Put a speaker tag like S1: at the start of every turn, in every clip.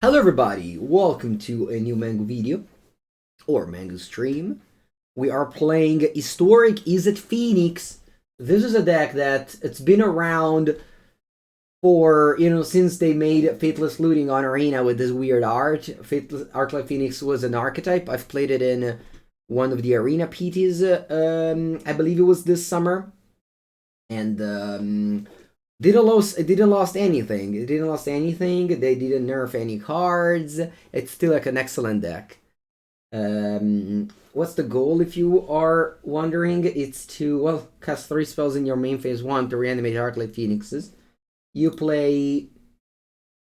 S1: Hello everybody, welcome to a new Mango video, or Mango stream. We are playing Historic Izzet Phoenix. This is a deck that it's been around for, since they made Faithless Looting on Arena with this weird art. Arclight Phoenix was an archetype. I've played it in one of the Arena PTs, I believe it was this summer. And it didn't lost anything. It didn't lost anything. They didn't nerf any cards. It's still like an excellent deck. What's the goal, if you are wondering? It's to, cast 3 spells in your main phase 1 to reanimate Arclight Phoenixes. You play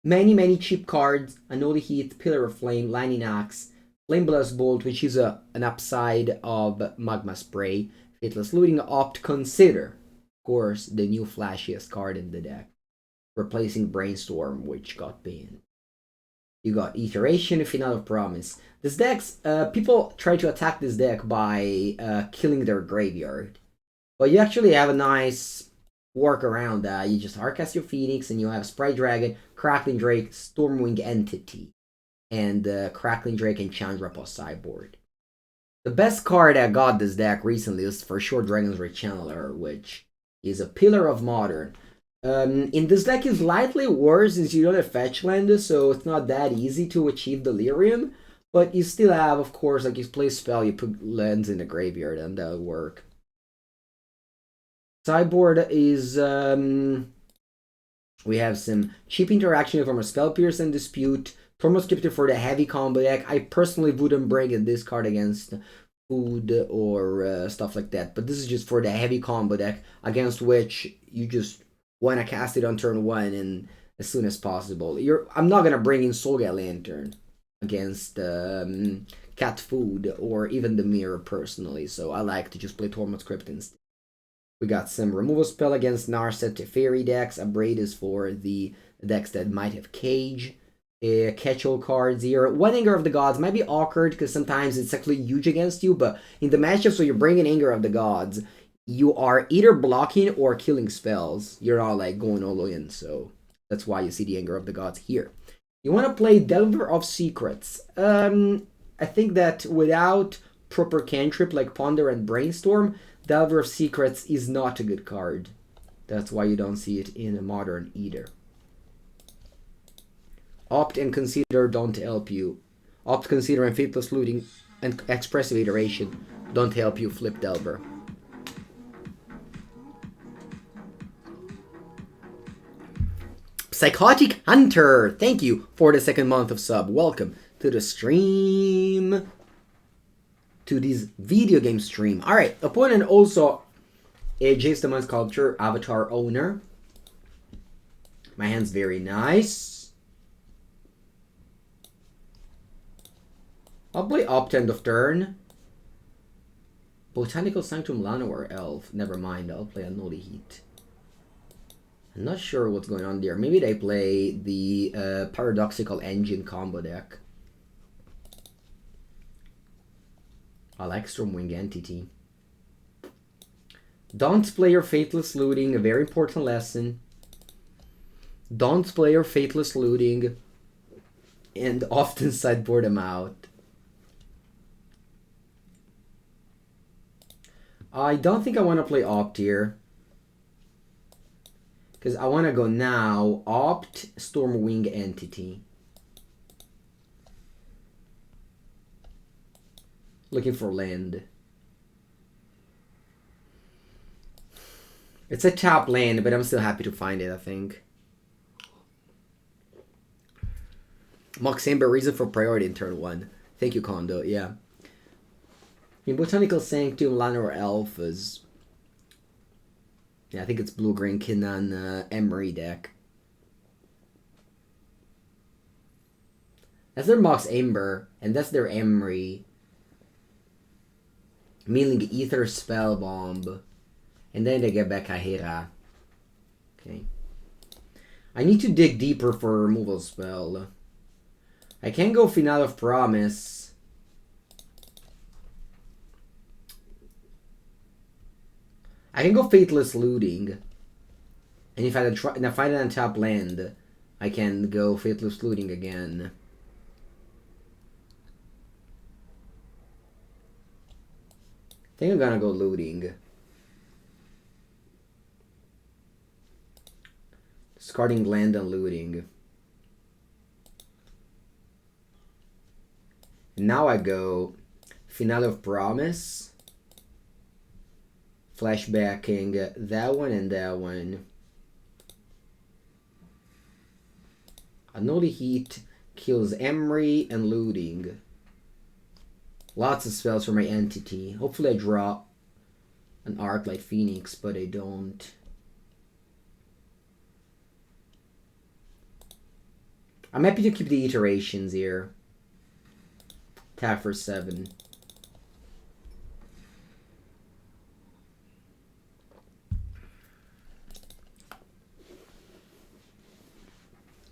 S1: many cheap cards: Unholy Heat, Pillar of Flame, Lightning Axe, Flameblast Bolt, which is an upside of Magma Spray, Faithless Looting, Opt, Consider. Course, the new flashiest card in the deck, replacing Brainstorm, which got banned. You got Iteration, Final of Promise. This deck's people try to attack this deck by killing their graveyard, but you actually have a nice work around that. You just hardcast your Phoenix, and you have Sprite Dragon, Crackling Drake, Stormwing Entity, and Crackling Drake and Chandra plus Sideboard. The best card that got this deck recently is for sure Dragon's Rechanneler, which is a Pillar of Modern. In this deck is slightly worse since you don't have fetch land, so it's not that easy to achieve Delirium, but you still have, of course, like you play spell, you put lands in the graveyard, and that'll work. Sideboard is, we have some cheap interaction from a Spell Pierce and Dispute, Tormod Scripted for the heavy combo deck. I personally wouldn't bring this card against food or stuff like that, but this is just for the heavy combo deck against which you just want to cast it on turn 1 and as soon as possible. I'm not gonna bring in Soulgate Lantern against Cat Food or even the Mirror personally, so I like to just play Tormod Crypt instead. We got some removal spell against Narset Teferi decks. Abrade is for the decks that might have Cage. Catch-all cards here. One Anger of the Gods might be awkward because sometimes it's actually huge against you, but in the matchups where you're bringing Anger of the Gods, you are either blocking or killing spells. You're not like going all in, so that's why you see the Anger of the Gods here. You want to play Delver of Secrets. I think that without proper cantrip like Ponder and Brainstorm, Delver of Secrets is not a good card. That's why you don't see it in a Modern either. Opt and Consider don't help you. Opt, Consider, and Faithless Looting and Expressive Iteration don't help you flip Delver. Psychotic Hunter, thank you for the 2nd month of sub. Welcome to the stream. To this video game stream. Alright, opponent also a Jace the Mind Sculpture Avatar owner. My hand's very nice. I'll play Opt end of turn. Botanical Sanctum Llanowar Elf. Never mind, I'll play Unholy Heat. I'm not sure what's going on there. Maybe they play the Paradoxical Engine combo deck. I like Stormwing Entity. Don't play your Faithless Looting, a very important lesson. Don't play your Faithless Looting and often sideboard them out. I don't think I want to play Opt here. Because I want to go now Opt, Stormwing Entity. Looking for land. It's a top land, but I'm still happy to find it, I think. Mox Amber, reason for priority in turn 1. Thank you, Kondo, yeah. In Botanical Sanctum, Llanowar Elf is... yeah, I think it's blue-green Kinnan Emery deck. That's their Mox Amber, and that's their Emery. Meaning Ether Spellbomb. And then they get back Ahira. Okay. I need to dig deeper for a removal spell. I can go Final of Promise. I can go Faithless Looting. And if I find an untapped land, I can go Faithless Looting again. I think I'm gonna go looting. Discarding land and looting. And now I go Finale of Promise. Flashbacking that one and that one. Unholy Heat kills Emery and looting. Lots of spells for my entity. Hopefully I draw an Arclight Phoenix, but I don't. I'm happy to keep the iterations here. Attack for 7.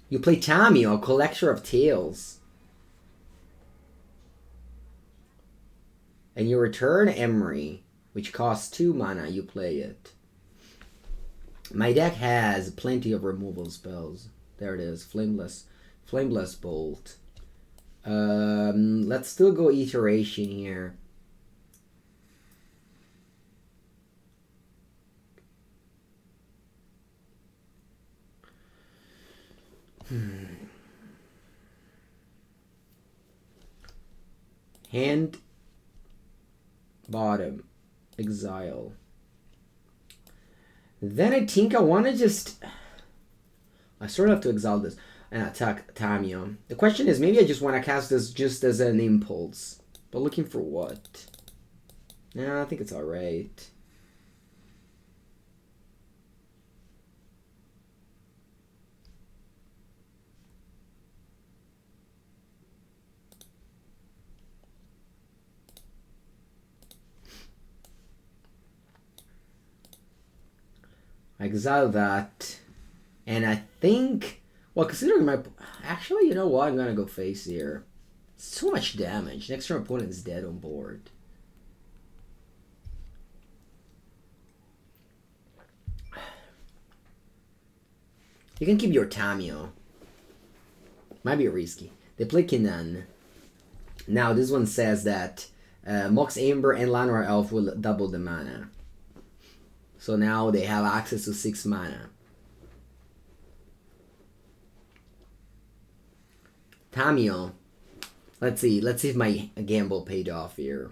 S1: You play Tamio, Collector of Tales. And you return Emery, which costs 2 mana. You play it. My deck has plenty of removal spells. There it is. Flameless Bolt. Let's still go iteration here. Hand bottom exile. Then I think I want to just I sort of have to exile this and attack Tamio. The question is, maybe I just want to cast this just as an impulse. But looking for what? Nah, I think it's alright. I exile that. And I think, well, considering my... Actually, you know what? I'm going to go face here. So much damage. Next turn opponent is dead on board. You can keep your Tamio. Might be risky. They play Kinan. Now, this one says that Mox Amber and Llanowar Elf will double the mana. So now they have access to 6 mana. Tamio. Let's see if my gamble paid off here.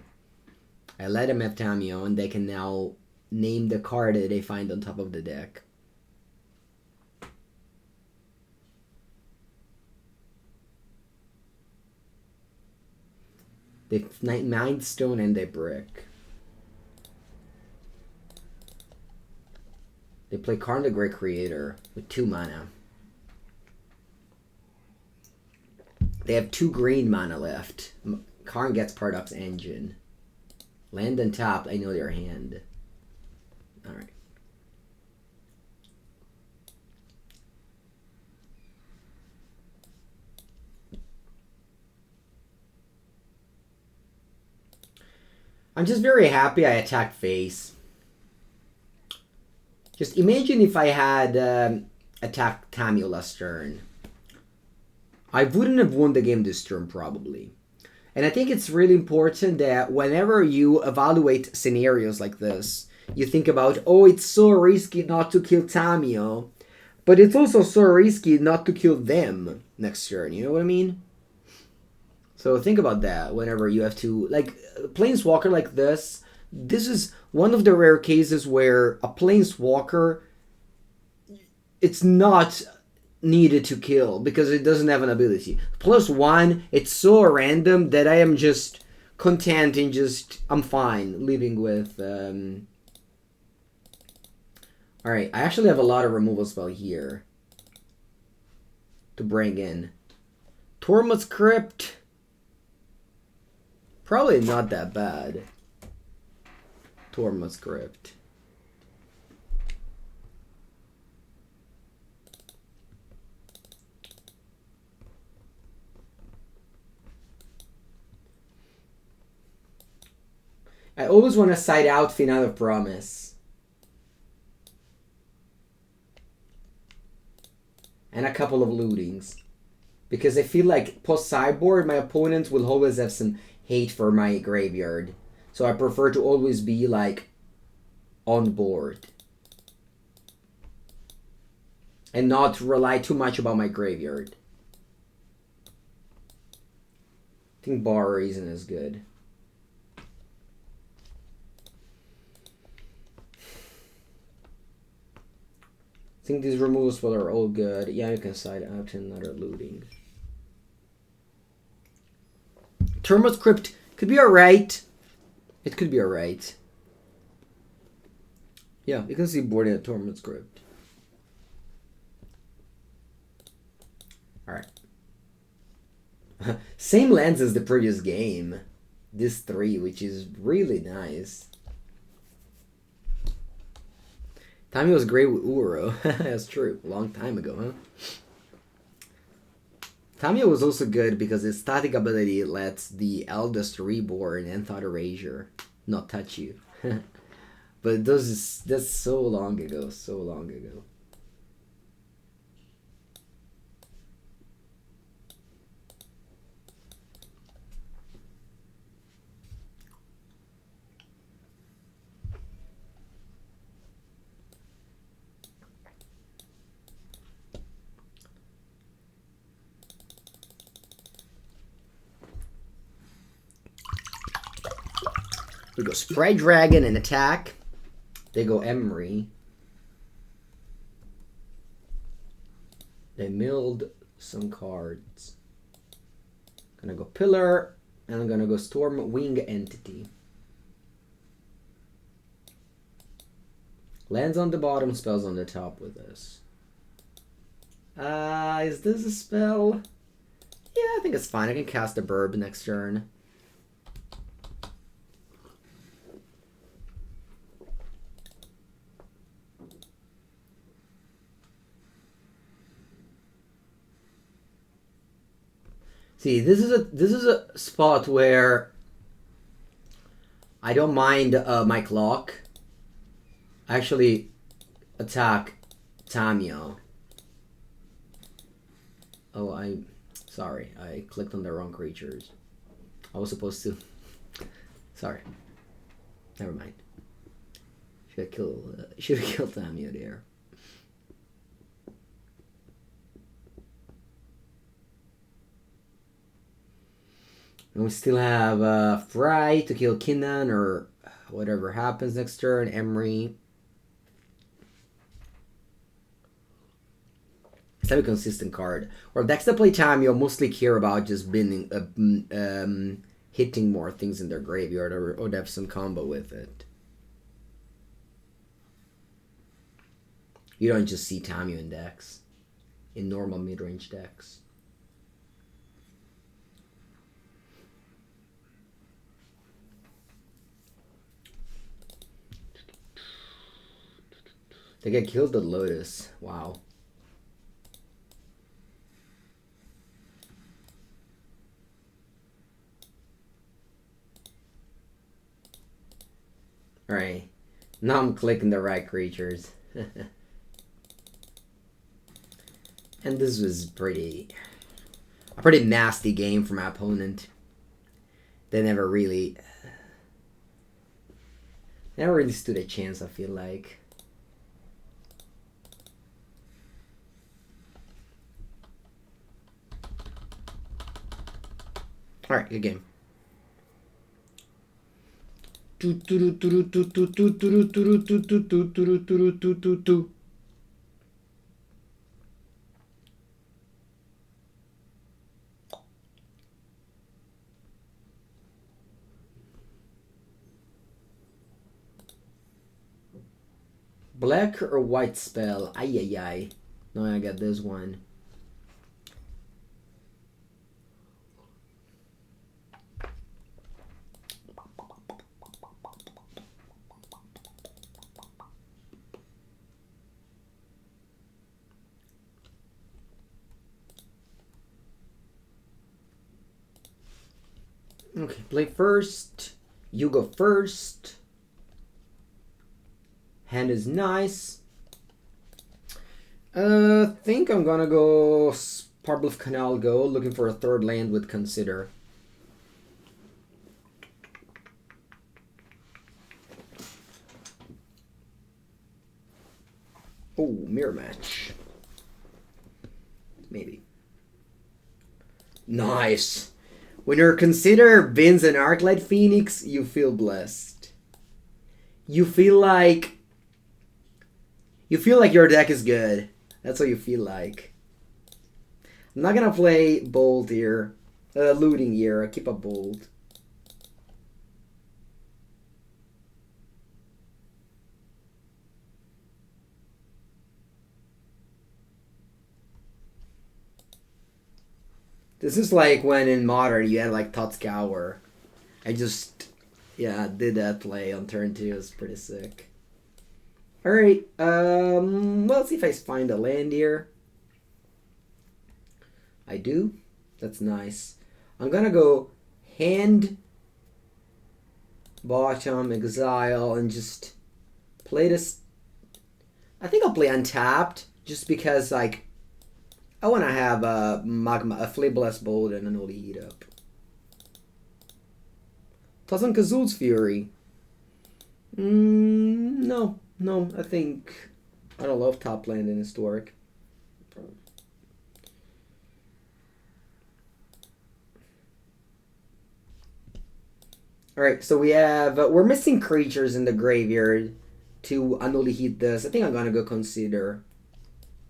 S1: I let them have Tamio, and they can now name the card that they find on top of the deck. They Mind Stone and they Brick. They play Karn the Great Creator with 2 mana. They have 2 green mana left. Karn gets Paradox Engine. Land untapped, I know their hand. Alright. I'm just very happy I attacked face. Just imagine if I had attacked Tamio last turn. I wouldn't have won the game this turn, probably. And I think it's really important that whenever you evaluate scenarios like this, you think about, oh, it's so risky not to kill Tamio, but it's also so risky not to kill them next turn. You know what I mean? So think about that whenever you have to, like, Planeswalker like this. This is one of the rare cases where a Planeswalker, it's not needed to kill because it doesn't have an ability. +1, it's so random that I am just content and just, I'm fine living with... Alright, I actually have a lot of removal spell here to bring in. Tormod's Crypt. Probably not that bad. Tormod's Crypt. I always want to side out Finale of Promise. and a couple of lootings. Because I feel like post-sideboard, my opponents will always have some hate for my graveyard. So I prefer to always be, like, on board. And not rely too much about my graveyard. I think Borrower isn't as good. I think these removals are all good. Yeah, you can side out another looting. Tormod Crypt could be alright. It could be alright. Yeah, you can see boarding a Tormod Crypt. Alright. Same lands as the previous game. This 3, which is really nice. Tommy was great with Uro. That's true. A long time ago, huh? Tamiya was also good because its static ability lets the Eldest Reborn and Thought Erasure not touch you. But that's so long ago, so long ago. We go Sprite Dragon and attack. They go Emery. They milled some cards. Gonna go Pillar, and I'm gonna go Stormwing Entity. Lands on the bottom, spells on the top with this. Is this a spell? Yeah, I think it's fine. I can cast a Burb next turn. See, this is a spot where I don't mind my clock. I actually attack Tamiya. Oh, sorry, I clicked on the wrong creatures. I was supposed to. Sorry. Never mind. Should have killed Tamiya there. And we still have Fry to kill Kinnan or whatever happens next turn. Emery. It's a consistent card. Or decks that play time, you'll mostly care about just hitting more things in their graveyard or have some combo with it. You don't just see Tamiya in decks. In normal mid-range decks. They get killed the Lotus. Wow. Alright. Now I'm clicking the right creatures. And this was a pretty nasty game from my opponent. They never really stood a chance, I feel like. Alright, good game. Black or white spell? Ay ay ay. No, I got this one. Okay, play first. You go first. Hand is nice. Think I'm gonna go Spirebluff Canal Go, looking for a third land with Consider. Oh, mirror match. Maybe. Nice. When your Consider bins an Arclight Phoenix, you feel blessed. You feel like your deck is good. That's what you feel like. I'm not gonna play Bold here. Looting here. I keep a Bold. This is like when in Modern you had like Totscour. I just, yeah, did that play on turn 2. It was pretty sick. Alright, well, let's see if I find a land here. I do. That's nice. I'm gonna go hand, bottom, exile, and just play this. I think I'll play untapped, just because, like, I want to have a Faithless Bolt and an Unholy Heat up. Tazan Kazul's Fury. No, I think I don't love top land in Historic. Alright, so we have, we're missing creatures in the graveyard to Unholy Heat this. I think I'm gonna go Consider.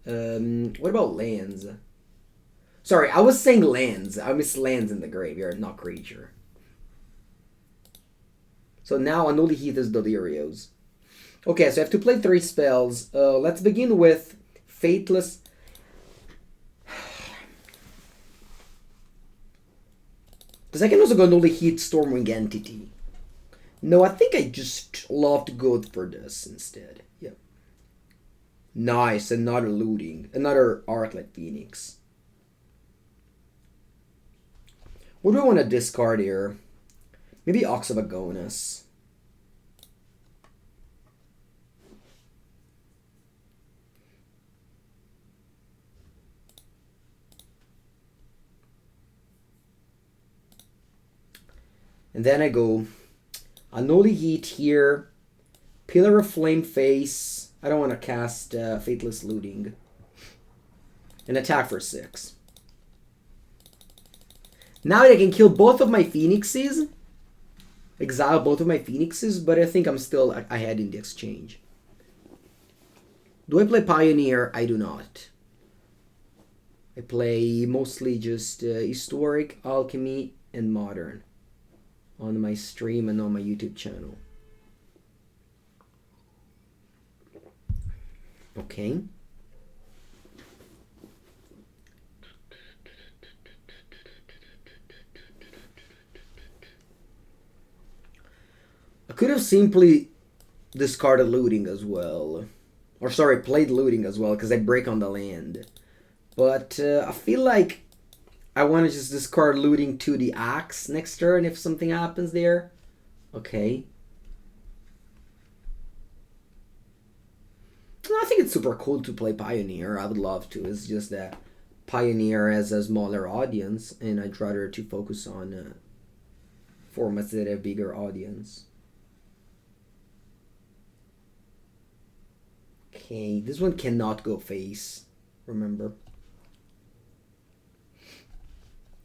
S1: What about lands? Sorry, I was saying lands. I missed lands in the graveyard, not creature. So now Unholy Heat is Delirios. Okay, so I have to play 3 spells. Let's begin with Faithless. Because I can also go Unholy Heat Stormwing Entity. No, I think I just love to go for this instead. Yeah. Nice, another looting. Another Arclight Phoenix. What do I want to discard here? Maybe Ox of Agonas. And then I go Unholy Heat here. Pillar of Flame face. I don't want to cast Faithless Looting. And attack for 6. Now I can kill both of my Phoenixes. Exile both of my Phoenixes, but I think I'm still ahead in the exchange. Do I play Pioneer? I do not. I play mostly just Historic, Alchemy, and Modern on my stream and on my YouTube channel. Okay. I could have simply discarded Looting as well. Or sorry, played Looting as well, because I break on the land. But I feel like I want to just discard Looting to the Axe next turn if something happens there. Okay. I think it's super cool to play Pioneer. I would love to. It's just that Pioneer has a smaller audience, and I'd rather to focus on formats that have bigger audience. Okay, this one cannot go face, remember.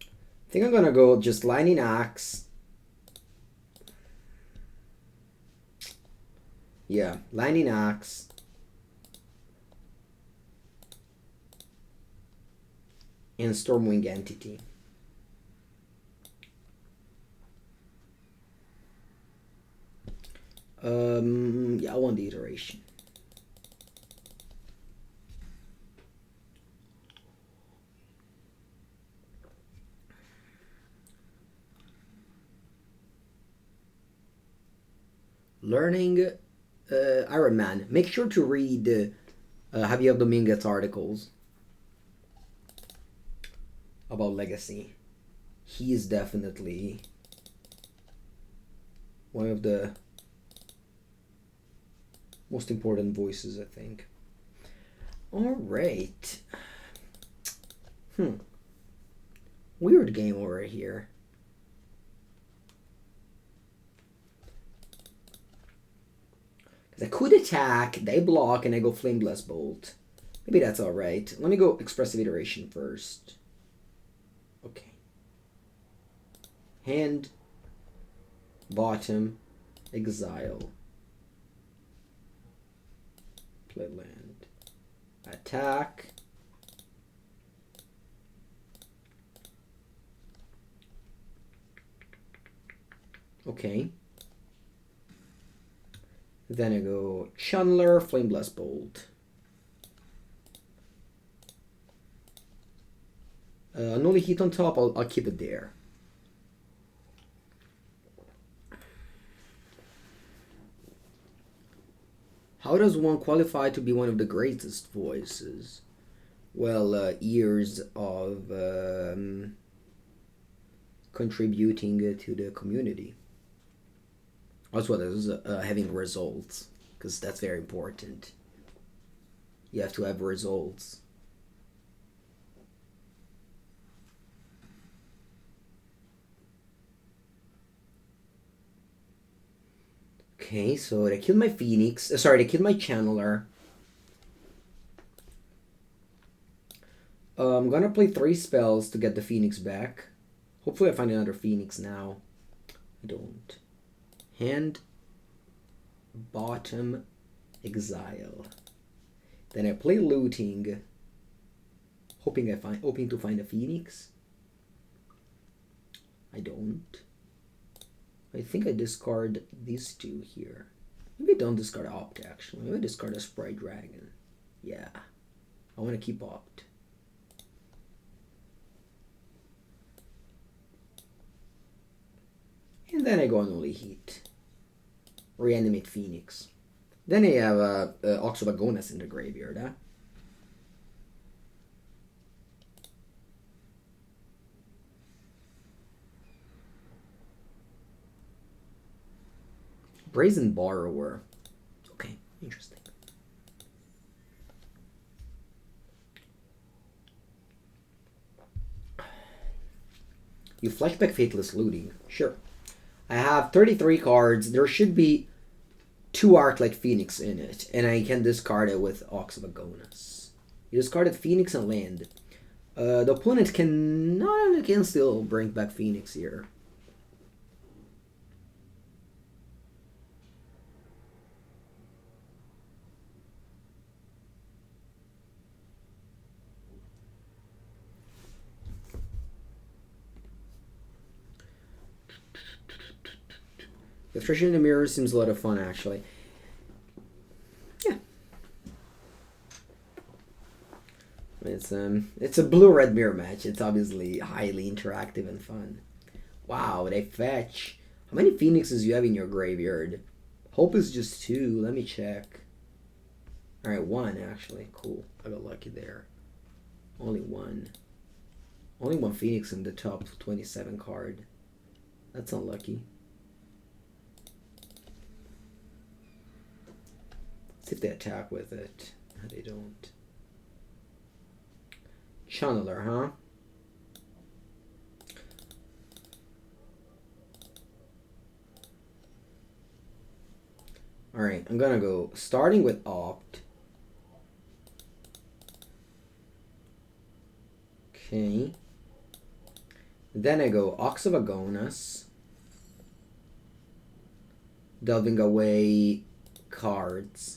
S1: I think I'm gonna go just Lightning Axe. Yeah, Lightning Axe. And Stormwing Entity. Yeah, I want the iteration. Learning Iron Man. Make sure to read Javier Dominguez's articles about Legacy. He is definitely one of the most important voices, I think. All right. Weird game over here. Because I could attack, they block, and I go Flame Blast Bolt. Maybe that's alright. Let me go Expressive Iteration first. Okay. Hand. Bottom. Exile. Play land. Attack. Okay. Then I go Chandra, Flame Blast Bolt. Unholy Heat on top, I'll keep it there. How does one qualify to be one of the greatest voices? Well, years of contributing to the community. As well as having results, because that's very important. You have to have results. Okay, so they killed my Phoenix. Sorry, they killed my Channeler. I'm gonna play 3 spells to get the Phoenix back. Hopefully I find another Phoenix now. I don't. Hand. Bottom. Exile. Then I play Looting. Hoping to find a Phoenix. I don't. I think I discard these 2 here. Maybe I don't discard Opt, actually. Maybe I discard a Sprite Dragon. Yeah. I want to keep Opt. And then I go Unholy Heat. Reanimate Phoenix. Then I have Ox of Agonas in the graveyard, huh? Brazen Borrower. Okay, interesting. You flashback Faithless Looting. Sure. I have 33 cards. There should be 2 Arclight Phoenix in it, and I can discard it with Ox of Agonas. You discarded Phoenix and land. The opponent can still bring back Phoenix here. The Treasure in the Mirror seems a lot of fun, actually. Yeah. It's a blue-red mirror match. It's obviously highly interactive and fun. Wow, they fetch. How many Phoenixes do you have in your graveyard? Hope is just 2. Let me check. Alright, 1 actually. Cool. I got lucky there. Only 1. Only 1 Phoenix in the top 27 card. That's unlucky. See if they attack with it. No, they don't. Channeler, huh? Alright, I'm gonna go starting with Opt. Okay. Then I go Ox of Agonas. Delving away cards.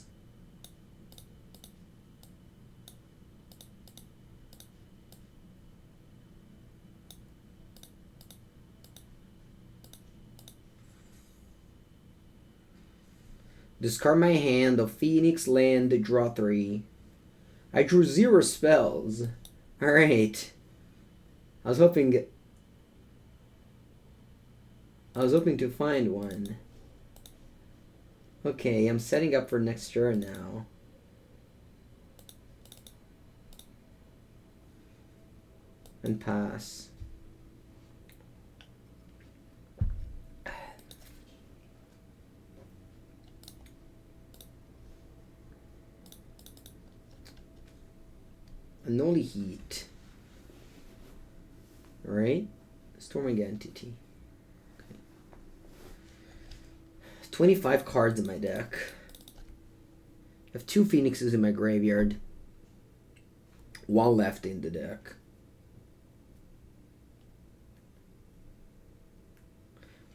S1: Discard my hand of Phoenix, land, draw 3. I drew 0 spells. Alright. I was hoping to find one. Okay, I'm setting up for next turn now. And pass. Unholy Heat. Alright. Stormwing Entity. Okay. 25 cards in my deck. I have 2 Phoenixes in my graveyard. 1 left in the deck.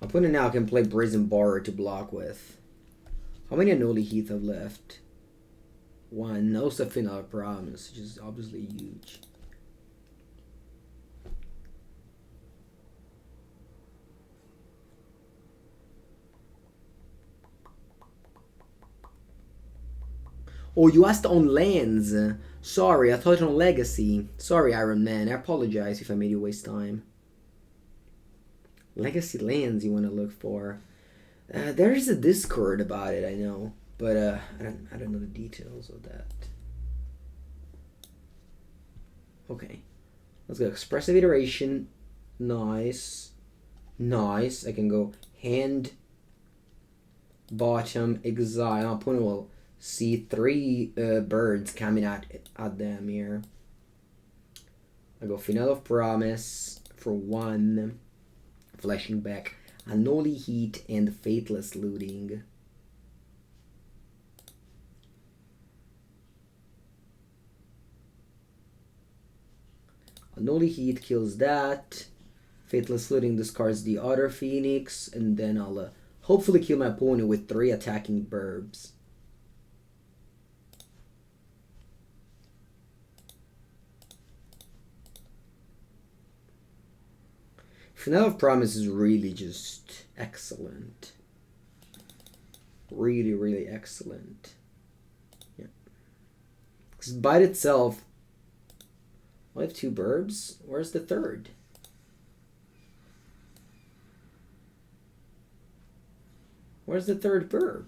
S1: I'll put it now. I can play Brazen Borrower to block with. How many Unholy Heat have left? 1. No Final Promise, which is obviously huge. Oh, you asked on lands. Sorry, I thought on Legacy. Sorry, Iron Man. I apologize if I made you waste time. Legacy lands you want to look for. There is a Discord about it, I know. But I don't know the details of that. Okay. Let's go. Expressive Iteration. Nice. Nice. I can go hand, bottom, exile. Opponent will see 3 birds coming at them here. I go Final of Promise for 1. Flashing back. Unholy Heat and Faithless Looting. Unholy Heat kills that. Faithless Looting discards the other Phoenix. And then I'll hopefully kill my opponent with 3 attacking burbs. Final of Promise is really just excellent. Really, really excellent. Yeah. Because by itself, I have 2 burbs. Where's the 3rd? Where's the 3rd burb?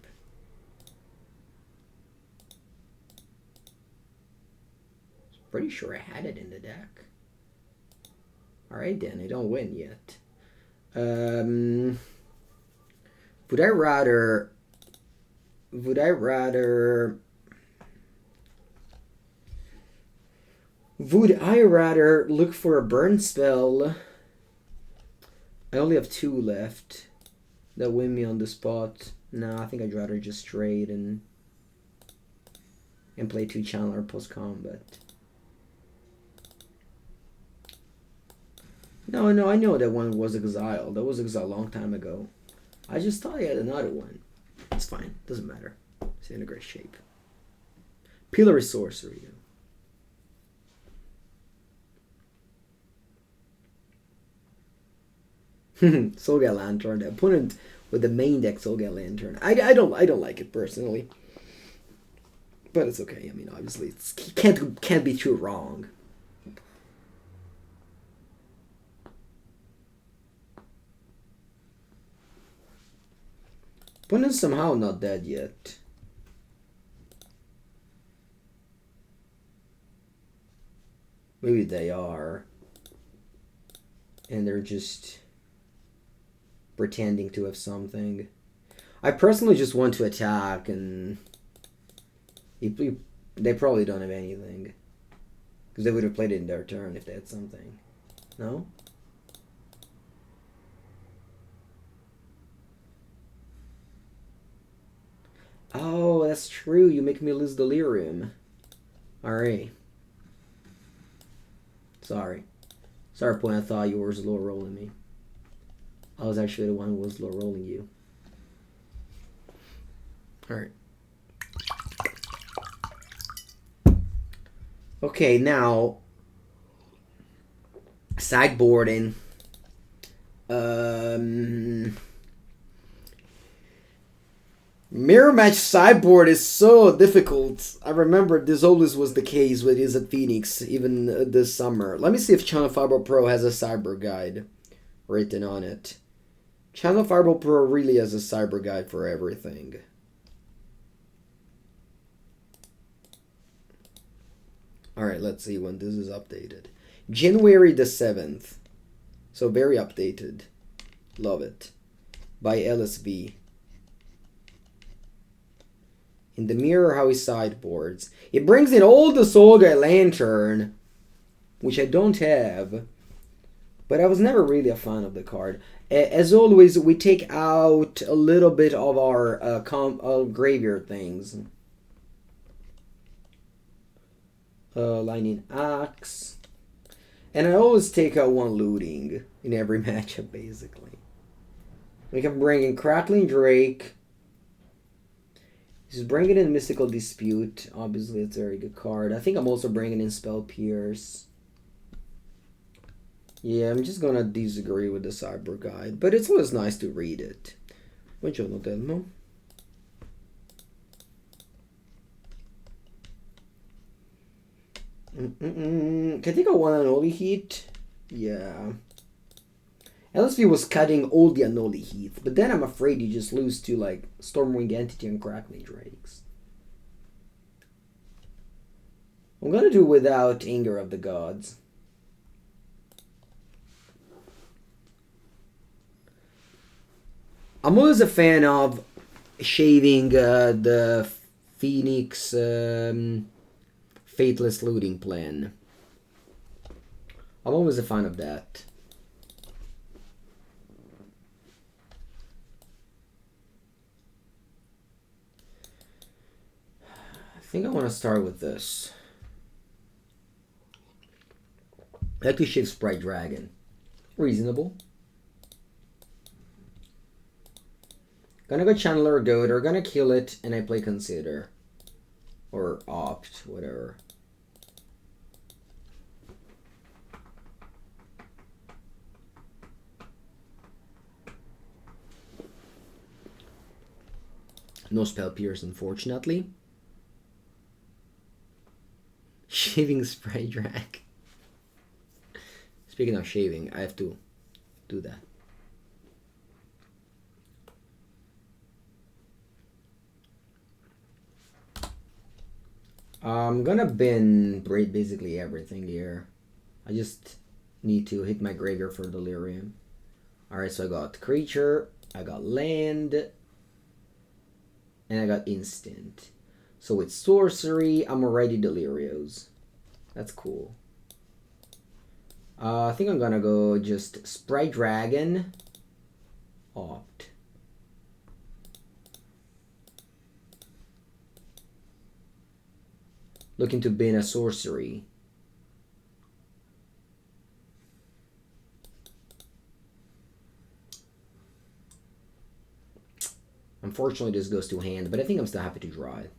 S1: Pretty sure I had it in the deck. Alright then, I don't win yet. Would I rather look for a burn spell? I only have 2 left that win me on the spot. No, I think I'd rather just trade and play 2 Chandra post combat. No, I know that one was exiled. That was exiled a long time ago. I just thought I had another one. It's fine. Doesn't matter. It's in a great shape. Pillar Sorcery. Soulgate Lantern. The opponent with the main deck Soulgate Lantern. I don't like it personally. But it's okay. I mean, obviously, it can't be too wrong. Opponent's somehow not dead yet. Maybe they are. And they're just pretending to have something. I personally just want to attack, and they probably don't have anything. Because they would have played it in their turn if they had something. No? Oh, that's true. You make me lose Delirium. Alright. Sorry. Sorry, point. I thought you were low rolling me. I was actually the one who was low rolling you. Alright. Okay, now sideboarding. Mirror match sideboard is so difficult. I remember this always was the case with Izzet Phoenix, even this summer. Let me see if Channel Fireball Pro has a cyber guide written on it. Channel Fireball Pro really has a cyber guide for everything. Alright, let's see when this is updated. January the 7th. So very updated. Love it. By LSV. In the mirror how he sideboards. It brings in all the Soulgate Lantern. which I don't have, but I was never really a fan of the card. As always, we take out a little bit of our graveyard things. Lightning Axe. And I always take out one looting in every matchup, basically. We can bring in Crackling Drake. He's bringing in Mystical Dispute. Obviously, it's a very good card. I think I'm also bringing in Spell Pierce. Yeah, I'm just gonna disagree with the Cyber Guide, but it's always nice to read it. Buongiorno, Telmo. Can I take a one Unholy Heat? Yeah. LSV was cutting all the Unholy Heat, but then I'm afraid you just lose to like Stormwing Entity and Crackling Drakes. I'm gonna do without Anger of the Gods. I'm always a fan of shaving the Phoenix Faithless Looting plan. I'm always a fan of that. I think I want to start with this. I like to shave Sprite Dragon. Reasonable. Gonna go Chandler or Goat, or gonna kill it and I play Consider. Or Opt, whatever. No Spell Pierce, unfortunately. Shaving Sprite Dragon. Speaking of shaving, I have to do that. I'm gonna bin basically everything here. I just need to hit my graveyard for Delirium. Alright, so I got creature, I got land, and I got instant. So with sorcery, I'm already Delirios. That's cool. I think I'm gonna go just Sprite Dragon, Opt. Looking to bin a sorcery. Unfortunately, this goes to hand, but I think I'm still happy to draw it.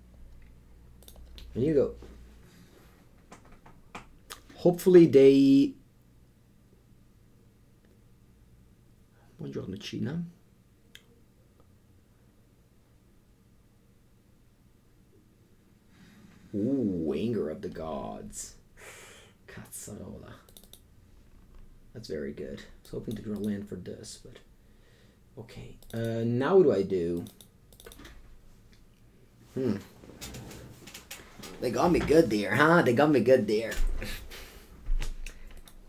S1: There you go. Hopefully they... Buongiorno, Cina. Ooh, Anger of the Gods. Cazzarola. That's very good. I was hoping to draw land for this, but... Okay. Now what do I do? They got me good there, huh? They got me good there.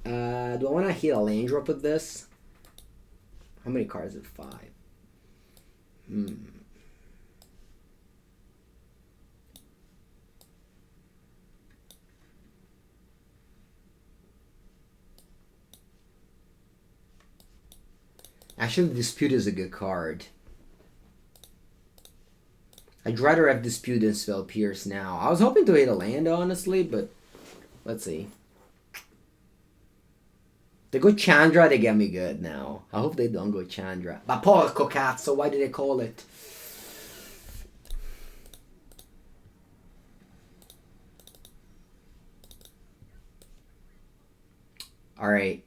S1: Do I want to hit a land drop with this? How many cards is 5? Actually, Dispute is a good card. I'd rather have Dispute than Spell Pierce now. I was hoping to hit a land, honestly, but let's see. They go Chandra, they get me good now. I hope they don't go Chandra. Ma porco cazzo, why did they call it? Alright.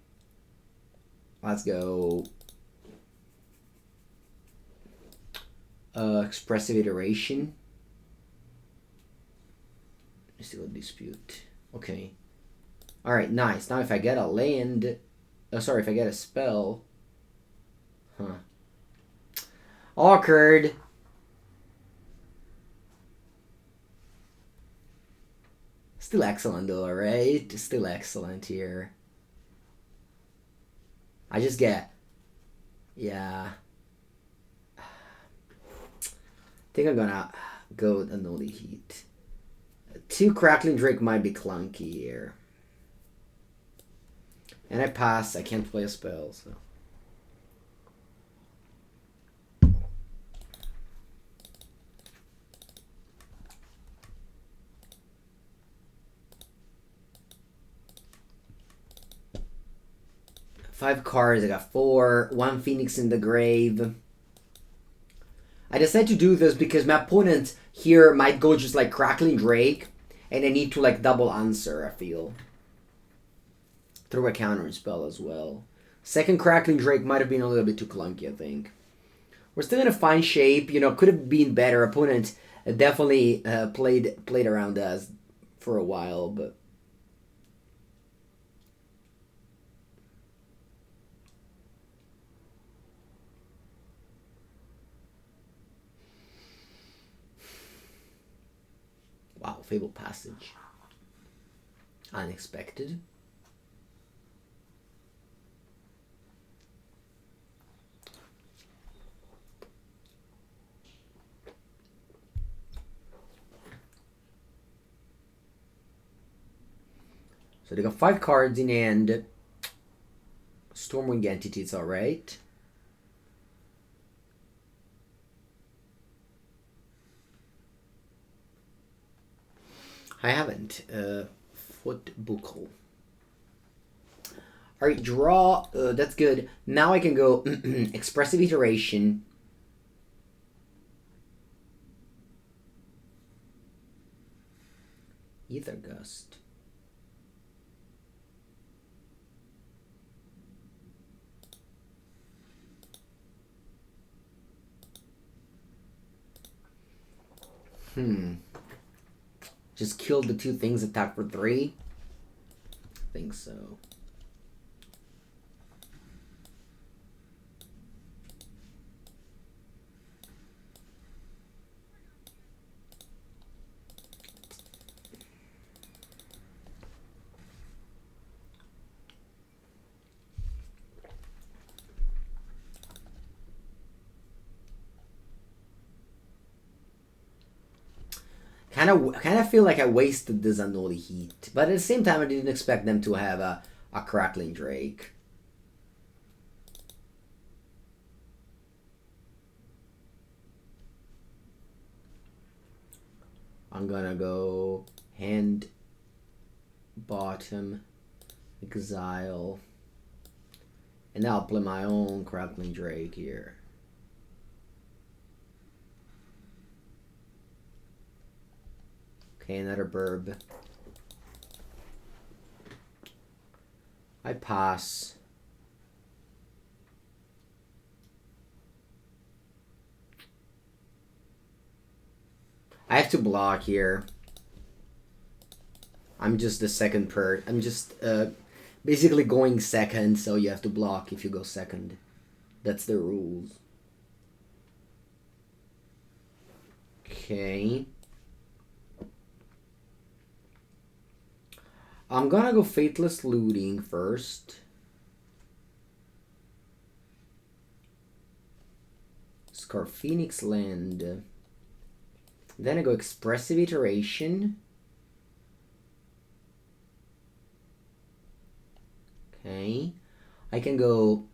S1: Let's go. Expressive Iteration. Still a Dispute. Okay. Alright, nice. Now if I get a land... Oh, sorry, if I get a spell... Huh. Awkward. Still excellent though, right? Still excellent here. I just get... Yeah. I think I'm gonna go with Unholy Heat. 2 Crackling Drake might be clunky here. And I pass. I can't play a spell, so. Five cards. I got 4. 1 Phoenix in the grave. I decided to do this because my opponent here might go just like Crackling Drake, and I need to like double answer, I feel. Through a counter spell as well. Second Crackling Drake might have been a little bit too clunky, I think. We're still in a fine shape, you know, could have been better. Opponent definitely played around us for a while, but... Wow, Fable Passage. Unexpected. So they got 5 cards in hand. Stormwing Entity, it's alright. I haven't. Foot buckle. Alright, draw. That's good. Now I can go Expressive Iteration. Ether Gust. Just killed the 2 things, attack for 3? I think so. Kind of feel like I wasted this Unholy Heat, but at the same time I didn't expect them to have a Crackling Drake. I'm gonna go hand, bottom, exile, and I'll play my own Crackling Drake here. Okay, another burb. I pass. I have to block here. I'm just the second per. I'm just basically going second, so you have to block if you go second. That's the rules. Okay. I'm gonna go Faithless Looting first. Scar Phoenix land. Then I go Expressive Iteration. Okay. I can go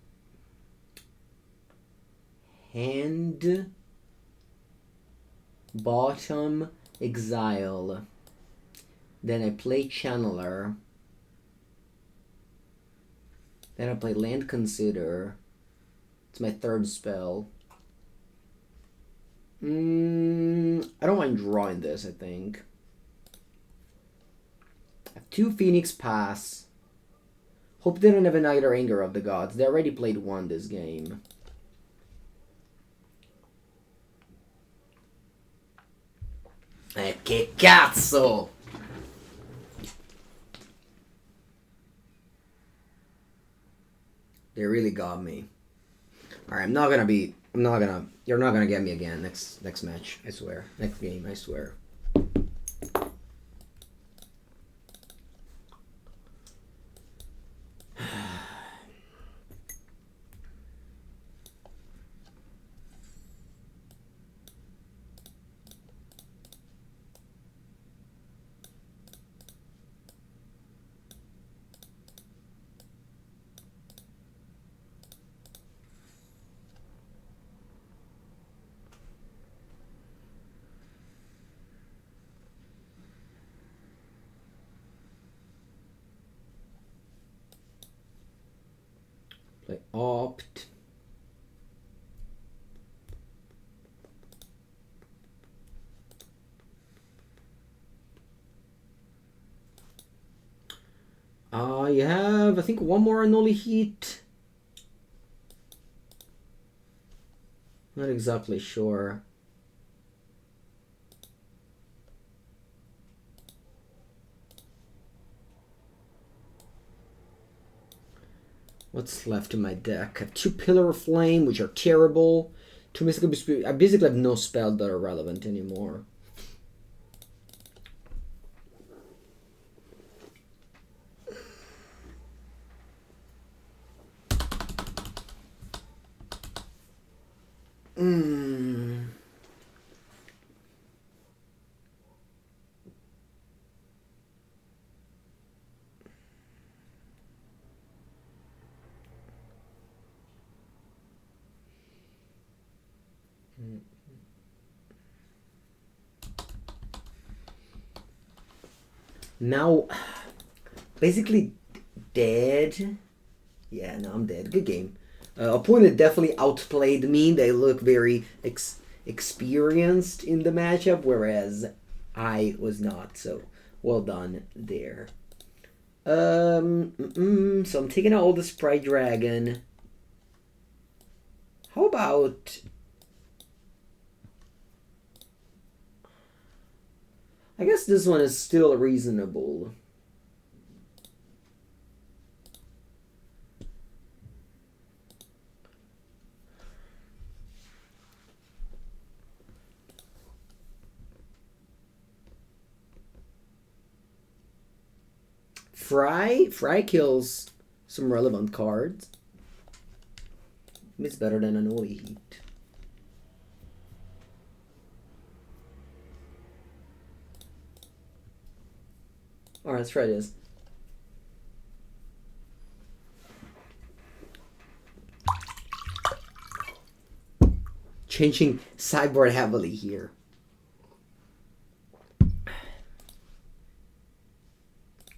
S1: hand, bottom, exile. Then I play Channeler. Then I play Land Consider. It's my 3rd spell. I don't mind drawing this, I think. I have 2 Phoenix pass. Hope they don't have another Anger of the Gods. They already played 1 this game. Che cazzo! They really got me. Alright, you're not gonna get me again next match, I swear. Next game, I swear. Play Opt. You have, I think, one more Unholy Heat. Not exactly sure. What's left in my deck? I have 2 Pillar of Flame, which are terrible. 2 Mystical Spirit. I basically have no spells that are relevant anymore. Now, basically dead. Yeah, no, I'm dead. Good game. Opponent definitely outplayed me. They look very experienced in the matchup, whereas I was not. So, well done there. So I'm taking out all the Sprite Dragon. How about... I guess this one is still reasonable. Fry kills some relevant cards. It's better than Unholy Heat. Alright, let's try this. Changing sideboard heavily here.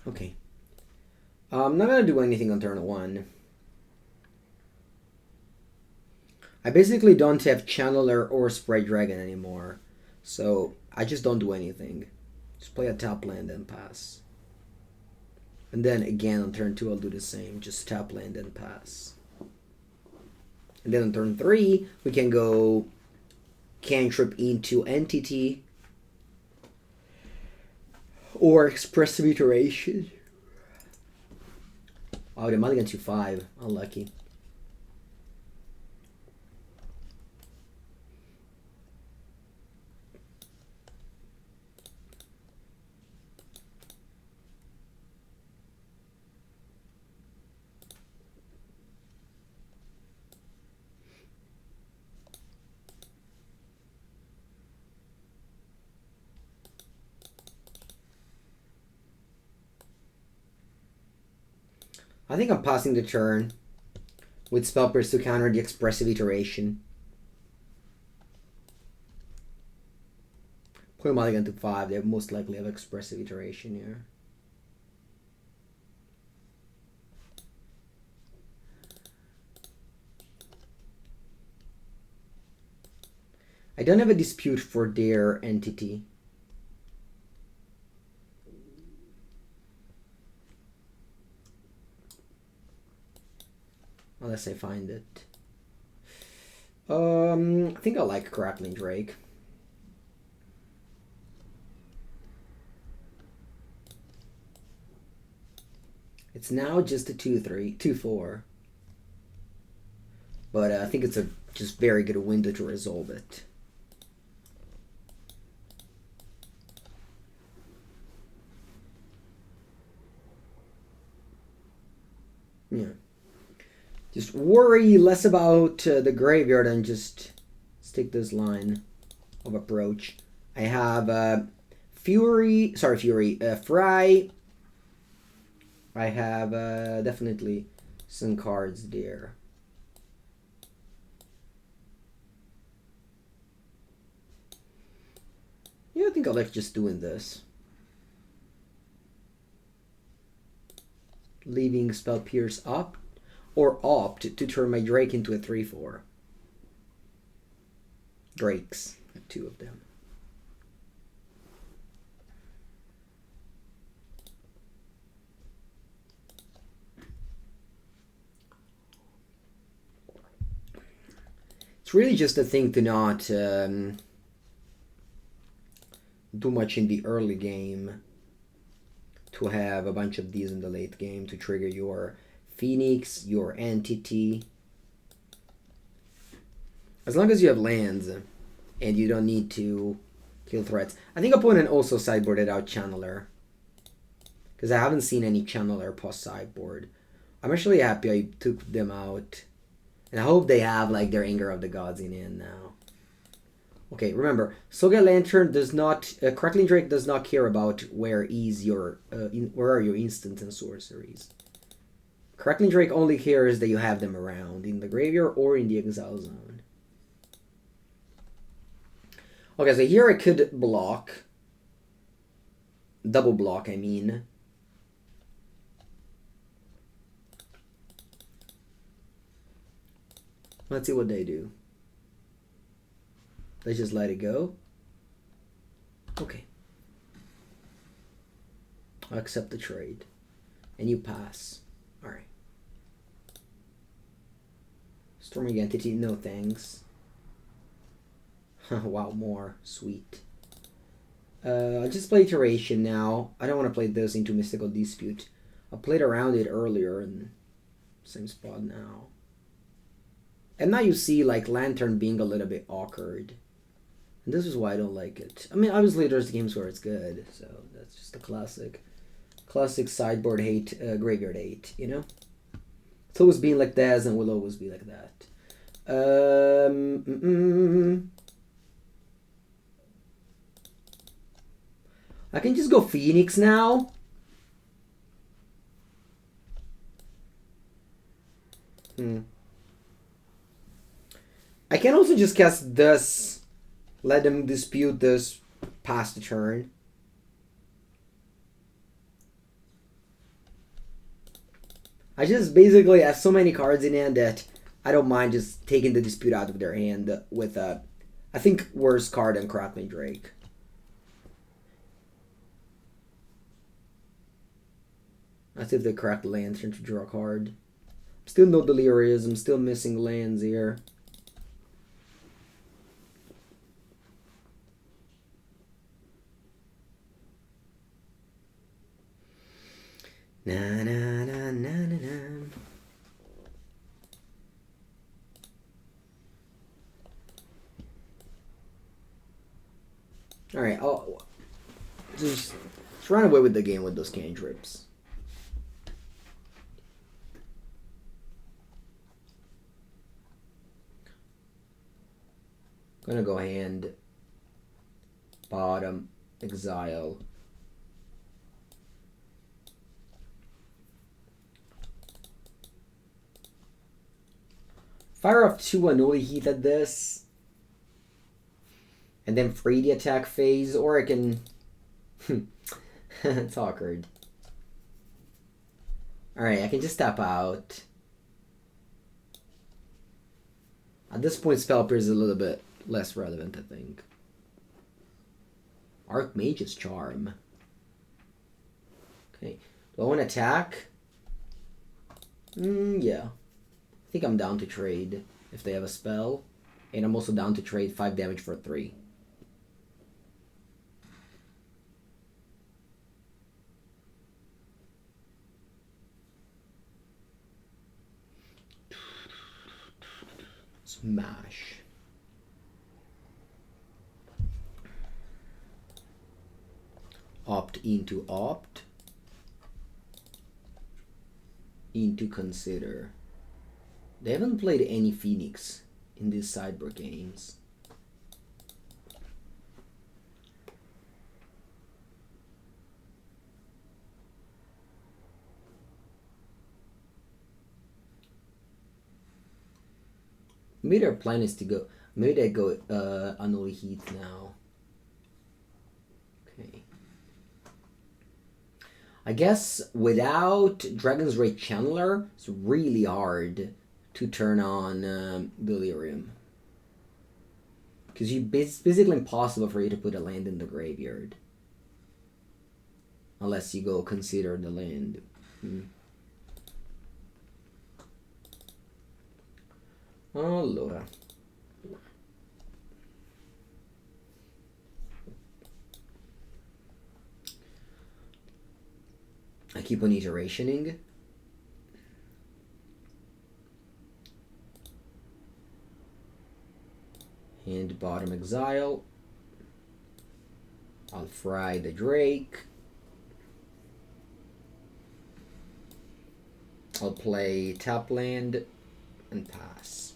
S1: Okay. I'm not gonna do anything on turn 1. I basically don't have Channeler or Sprite Dragon anymore. So I just don't do anything. Just play a tap land and pass. And then again on turn 2 I'll do the same. Just tap land and pass. And then on turn 3 we can go cantrip into Entity or Expressive Iteration. Oh, the mulligan to 5. Unlucky. I think I'm passing the turn with Spell Pierce to counter the Expressive Iteration. Put mulligan to 5. They most likely have Expressive Iteration here. I don't have a dispute for their entity. Unless I find it. I think I like Crackling Drake. It's now just a 2-3, 2-4. But I think it's a just very good window to resolve it. Yeah. Just worry less about the graveyard and just stick this line of approach. I have Fry. I have definitely some cards there. Yeah, I think I like just doing this. Leaving Spell Pierce up. or opt to turn my Drake into a 3/4. Drakes, 2 of them. It's really just a thing to not do much in the early game, to have a bunch of these in the late game to trigger your Phoenix, your Entity. As long as you have lands and you don't need to kill threats. I think opponent also sideboarded out Channeler, because I haven't seen any Channeler post sideboard. I'm actually happy I took them out. And I hope they have like their Anger of the Gods in hand now. Okay, remember, Soga Lantern does not, Crackling Drake does not care about where is your, where are your instants and sorceries. Crackling Drake only cares that you have them around in the graveyard or in the exile zone. Okay, so here I could block, double block, I mean. Let's see what they do. They just let it go. Okay. I'll accept the trade. And you pass. Alright. Stormwing Entity, no thanks. Wow, more. Sweet. I'll just play Iteration now. I don't want to play this into Mystical Dispute. I played around it earlier in same spot now. And now you see like Lantern being a little bit awkward. And this is why I don't like it. I mean, obviously there's games where it's good, so that's just a classic sideboard hate, graveyard hate, you know? It's always been like that and will always be like that. I can just go Phoenix now. I can also just cast this, let them dispute this past the turn. I just basically have so many cards in hand that I don't mind just taking the dispute out of their hand with a, I think, worse card than Crackling Drake. Let's see if they crack the Lantern to draw a card. Still no Delirious, I'm still missing lands here. Na na na na na na. All right, I'll just run away with the game with those cantrips. Gonna go hand, bottom, exile. Fire off 2 Unholy Heat at this. And then free the attack phase, or I can... It's awkward. Alright, I can just tap out. At this point, Spell Pierce is a little bit less relevant, I think. Archmage's Charm. Okay. Do I want to attack? Yeah. I think I'm down to trade if they have a spell. And I'm also down to trade 5 damage for 3. Smash. Opt into opt. Into consider. They haven't played any Phoenix in these sideboard games. Maybe their plan is to go. Maybe they go Unholy Heat now. Okay. I guess without Dragon's Rage Channeler, it's really hard to turn on Delirium. Because it's basically impossible for you to put a land in the graveyard. Unless you go consider the land. Allora. I keep on iterationing. And bottom exile. I'll fry the Drake. I'll play tap land and pass.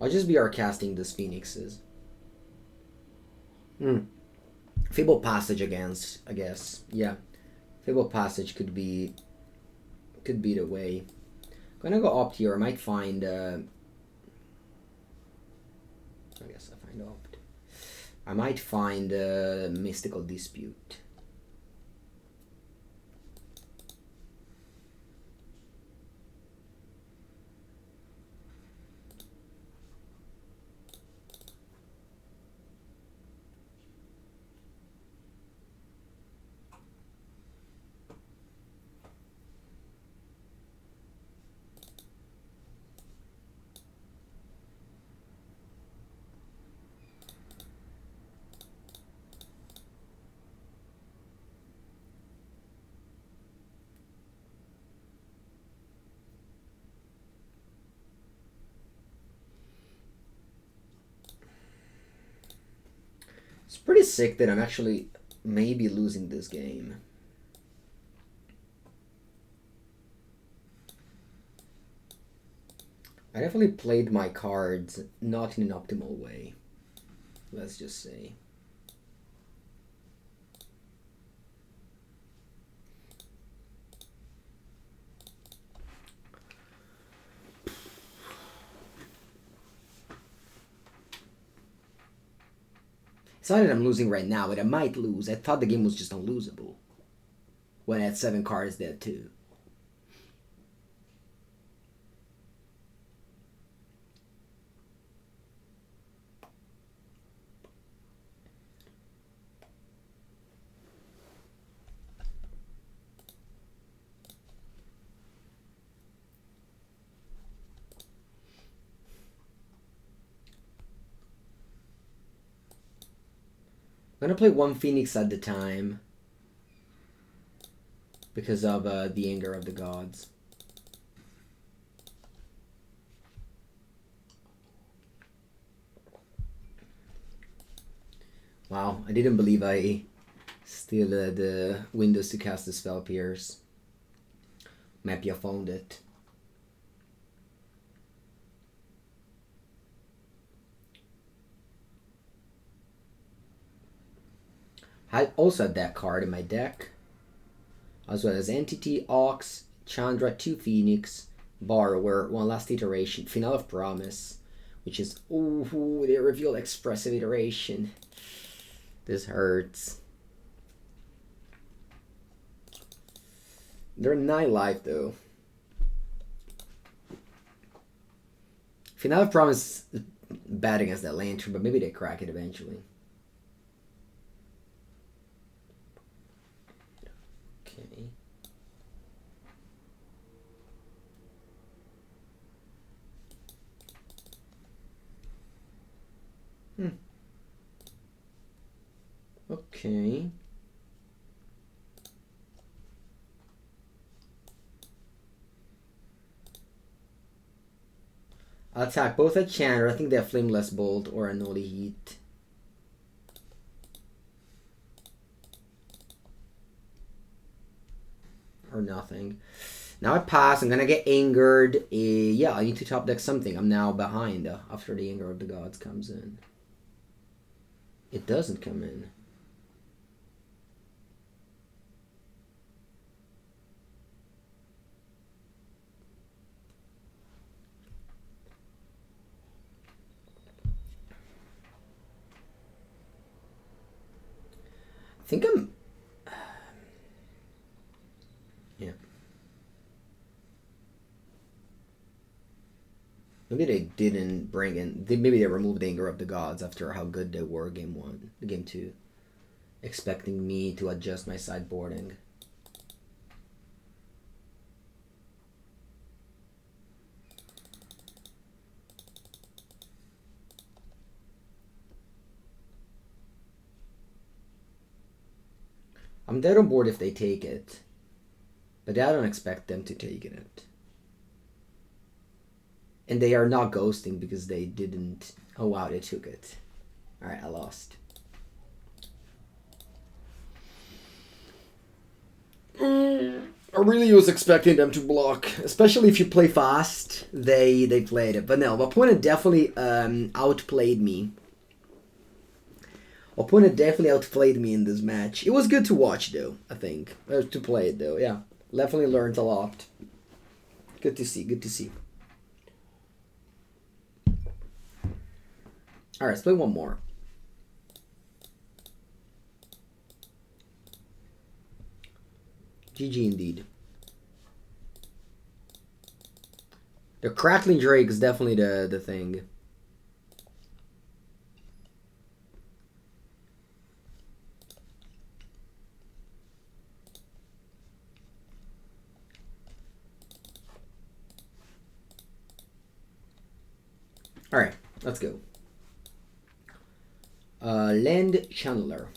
S1: I'll just be casting these Phoenixes. Fable Passage against, I guess. Yeah. Fable Passage could be the way. I'm gonna go opt here. I might find I guess I find opt. I might find Mystical Dispute. It's pretty sick that I'm actually maybe losing this game. I definitely played my cards not in an optimal way. Let's just say. It's not that I'm losing right now, but I might lose. I thought the game was just unlosable. When I had 7 cards there too. I'm gonna play 1 Phoenix at the time because of the anger of the gods. Wow, I didn't believe I still had the windows to cast the Spell Pierce. Mapia found it. I also had that card in my deck, as well as Entity, Ox, Chandra, 2 Phoenix, Borrower, 1 Last Iteration, Final of Promise, which is, ooh, they revealed Expressive Iteration. This hurts. They're 9 life though. Final of Promise is bad against that Lantern, but maybe they crack it eventually. Okay. Okay. I'll attack both at Chandra. I think they have Flameless Bolt or Unholy Heat. Or nothing. Now I pass. I'm gonna get angered. Yeah, I need to top deck something. I'm now behind after the anger of the gods comes in. It doesn't come in. I think I'm... Yeah. Maybe they didn't bring in... Maybe they removed the Anger of the Gods after how good they were game 1. Game 2. Expecting me to adjust my sideboarding. I'm dead on board if they take it. But I don't expect them to take it. And they are not ghosting because they didn't... Oh wow, they took it. Alright, I lost. I really was expecting them to block. Especially if you play fast, they played it. But no, my opponent definitely outplayed me. Opponent definitely outplayed me in this match. It was good to watch though, I think. To play it though, yeah. Definitely learned a lot. Good to see, good to see. Alright, let's play one more. GG indeed. The Crackling Drake is definitely the thing. Alright, let's go. Land Chandler.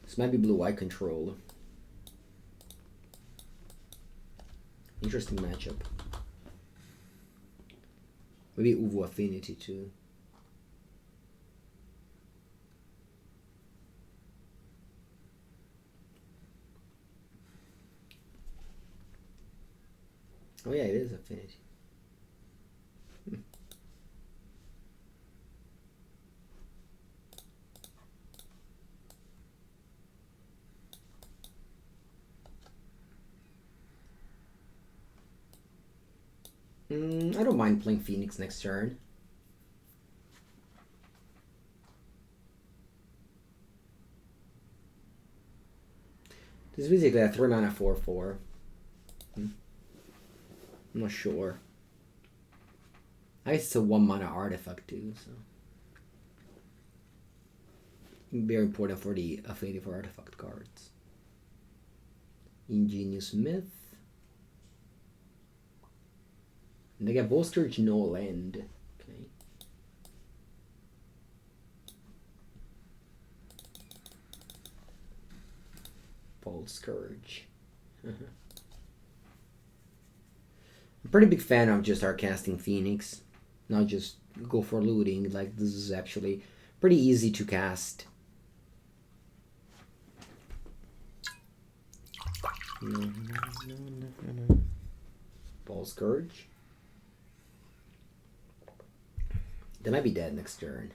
S1: This might be blue-white control. Interesting matchup. Maybe Uvu Affinity too. Oh yeah, it is Affinity. I don't mind playing Phoenix next turn. This is basically a 3-mana 4/4. I'm not sure. I guess it's a 1-mana artifact too, so very important for the affinity for artifact cards. Ingenious Myth. And they get Bolscourge, no land. Okay. Bolscourge. I'm a pretty big fan of just casting Phoenix. Not just go for looting. Like, this is actually pretty easy to cast. Bolscourge. They might be dead next turn.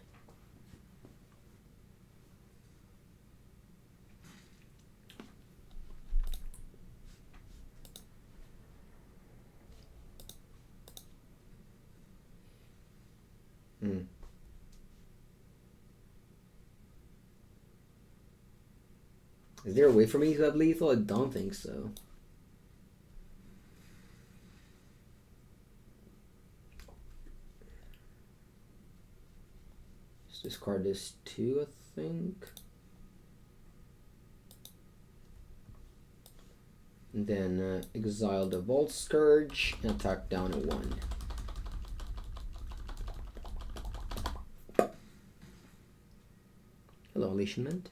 S1: Is there a way for me to have lethal? I don't think so. Let's discard this too, I think. And then exile the Vault Scourge and attack down a 1. Hello, Unleashment.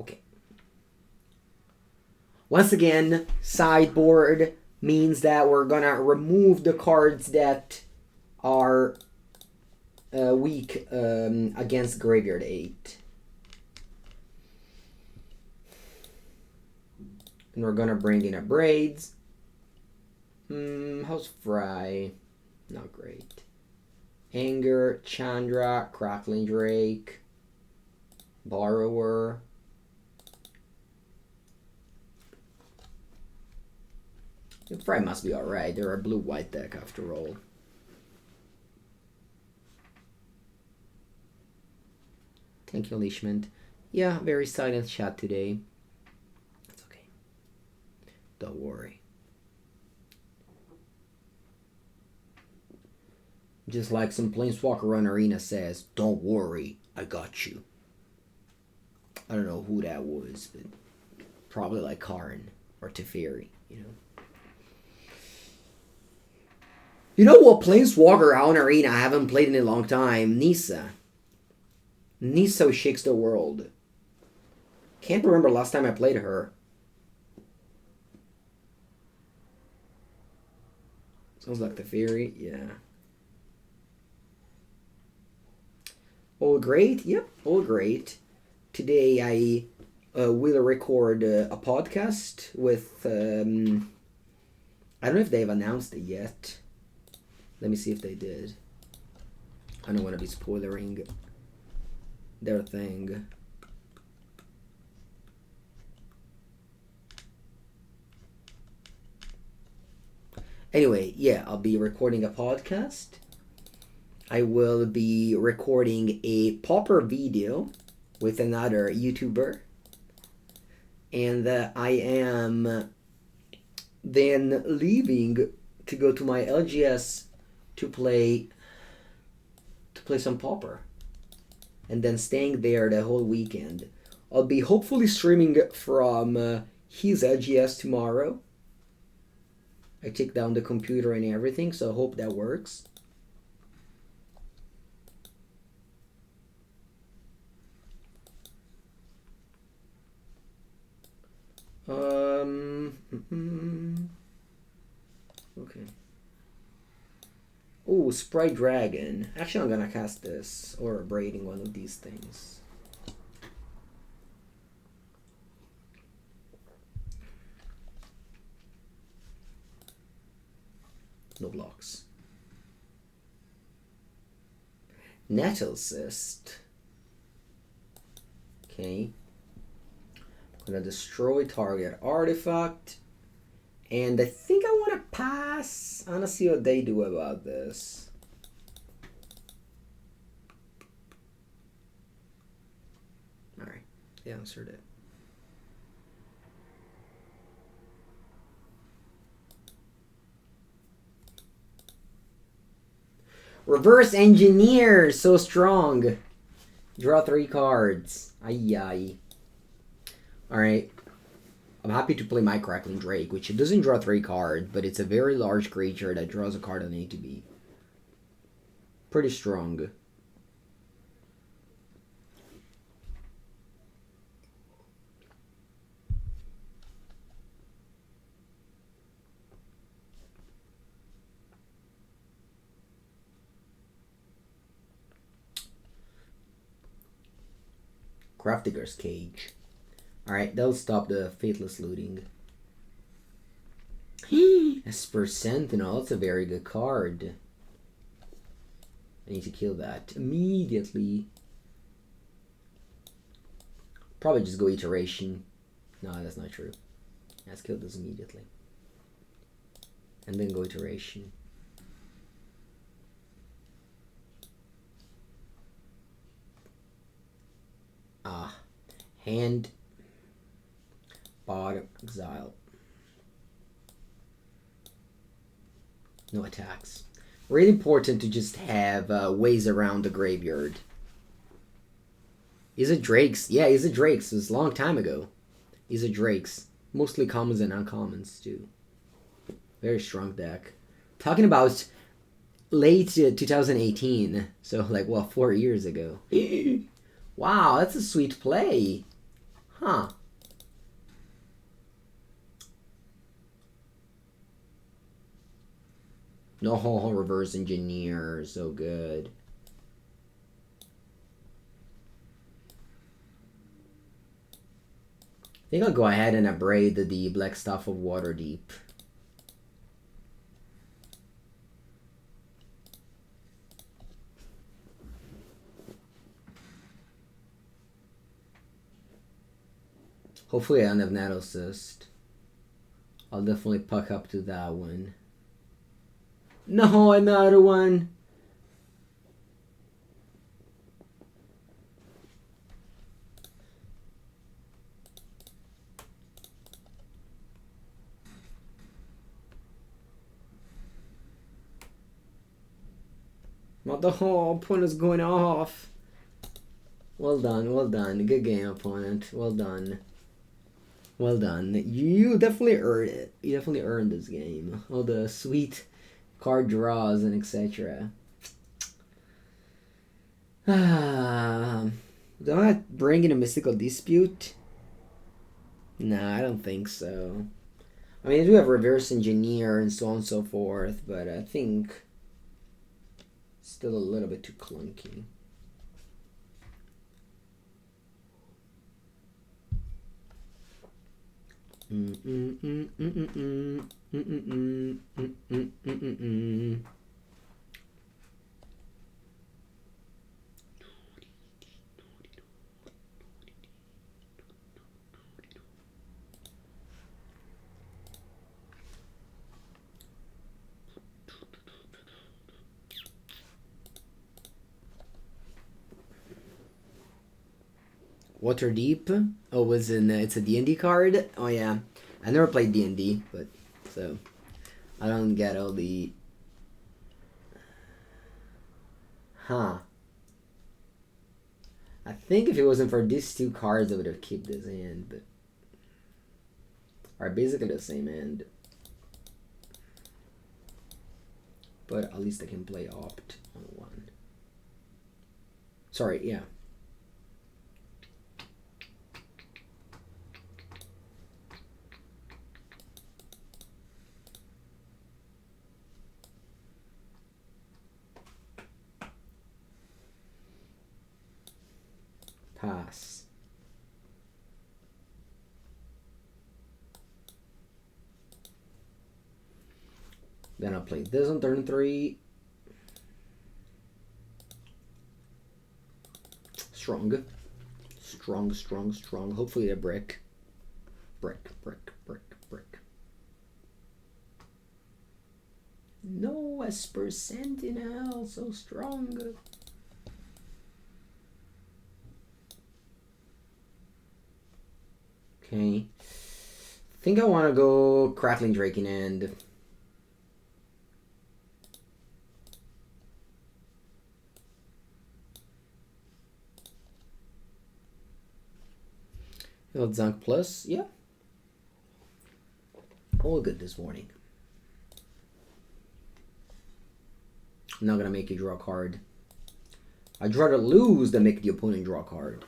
S1: Okay. Once again, sideboard means that we're gonna remove the cards that are weak against Graveyard 8. And we're gonna bring in Abrades. How's Fry? Not great. Anger, Chandra, Crackling Drake, Borrower. It probably must be alright. They're a blue-white deck after all. Thank you, Leishman. Yeah, very silent chat today. That's okay. Don't worry. Just like some Planeswalker on Arena says, don't worry, I got you. I don't know who that was, but probably like Karn or Teferi, you know. You know what Planeswalker on Arena I haven't played in a long time? Nissa. Nissa shakes the world. Can't remember last time I played her. Sounds like Teferi, yeah. All great? Yep, all great. Today I will record a podcast with... I don't know if they've announced it yet. Let me see if they did. I don't want to be spoilering their thing. Anyway, yeah, I'll be recording a podcast. I will be recording a Pauper video with another YouTuber. And I am then leaving to go to my LGS to play some Pauper. And then staying there the whole weekend. I'll be hopefully streaming from his LGS tomorrow. I take down the computer and everything, so I hope that works. Okay. Oh, Sprite Dragon. Actually, I'm gonna cast this, or Abrading one of these things. No blocks. Nettle Cyst. Okay. I'm gonna destroy target artifact. And I think I want to pass. I want to see what they do about this. Alright. They answered it. Reverse Engineer, so strong. Draw 3 cards. Ay ay. Alright. I'm happy to play my Crackling Drake, which it doesn't draw 3 cards, but it's a very large creature that draws a card on A to B. Pretty strong. Grafdigger's Cage. Alright, that'll stop the Faithless Looting. Esper Sentinel, that's a very good card. I need to kill that immediately. Probably just go Iteration. No, that's not true. Let's kill this immediately. And then go Iteration. Hand. Bottom. Exile. No attacks. Really important to just have ways around the graveyard. Izzet Drakes. Yeah, Izzet Drakes. It was a long time ago. Izzet Drakes. Mostly commons and uncommons, too. Very strong deck. Talking about late 2018. So, like, well, 4 years ago. Wow, that's a sweet play. Huh. No, Reverse Engineer. So good. I think I'll go ahead and Abrade the Black Stuff of Waterdeep. Hopefully I don't have Natal Cyst. I'll definitely puck up to that one. No, another one! What the whole opponent's going off. Well done, well done. Good game, opponent. Well done. Well done. You definitely earned it. You definitely earned this game. All the sweet card draws and etc. Do I bring in a Mystical Dispute? Nah, I don't think so. I mean, I do have Reverse Engineer and so on and so forth, but I think still a little bit too clunky. Waterdeep? Oh, it's a D&D card? Oh yeah. I never played D&D, but so I don't get all the I think if it wasn't for these two cards I would have kept this hand, but are basically the same hand. But at least I can play opt on one. Sorry, yeah. Pass. Then I'll play this on turn 3. Strong. Strong, strong, strong. Hopefully a brick. Brick, brick, brick, brick. No, Esper Sentinel, so strong. Okay. I think I want to go Crackling Drake in hand. Zunk Plus, yeah. All good this morning. I'm not gonna make you draw a card. I'd rather lose than make the opponent draw a card.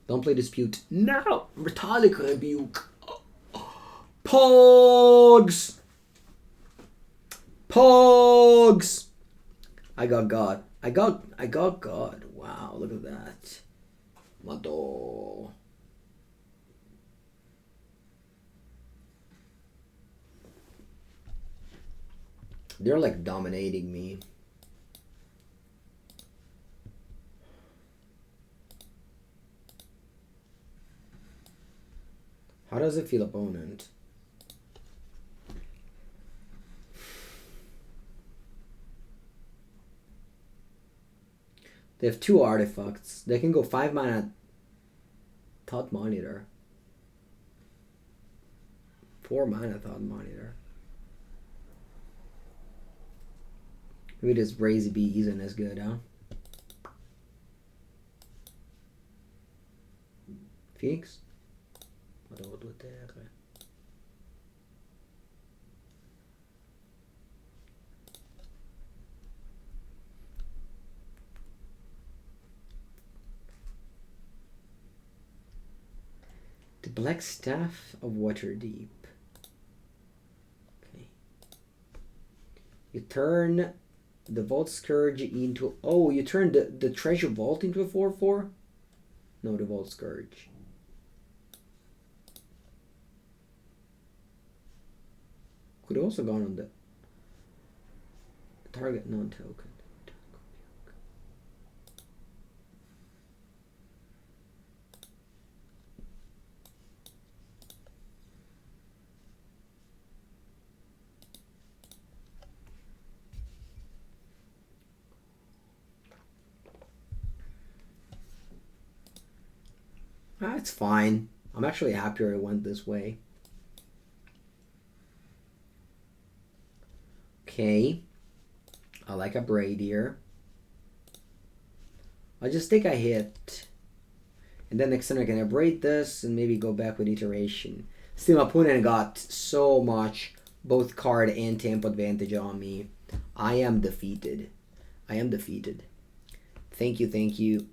S1: Don't play Dispute. No! Metallica Rebuke. Pogs! Pogs! I got God. I got God. Wow, look at that. Mado. They're like dominating me. How does it feel, opponent? They have 2 artifacts. They can go 5 mana Thought Monitor. 4 mana Thought Monitor. Maybe this Brazy Bee isn't as good, huh? Phoenix? The Black Staff of Waterdeep. Okay. You turn the Vault Scourge into... Oh, you turn the Treasure Vault into a 4/4? No, the Vault Scourge. Could have also gone on the target non-token. It's fine. I'm actually happier it went this way. Okay. I like Abrade here. I'll just take a hit. And then next turn I can Abrade this and maybe go back with Iteration. Still, my opponent got so much both card and tempo advantage on me. I am defeated. I am defeated. Thank you, thank you.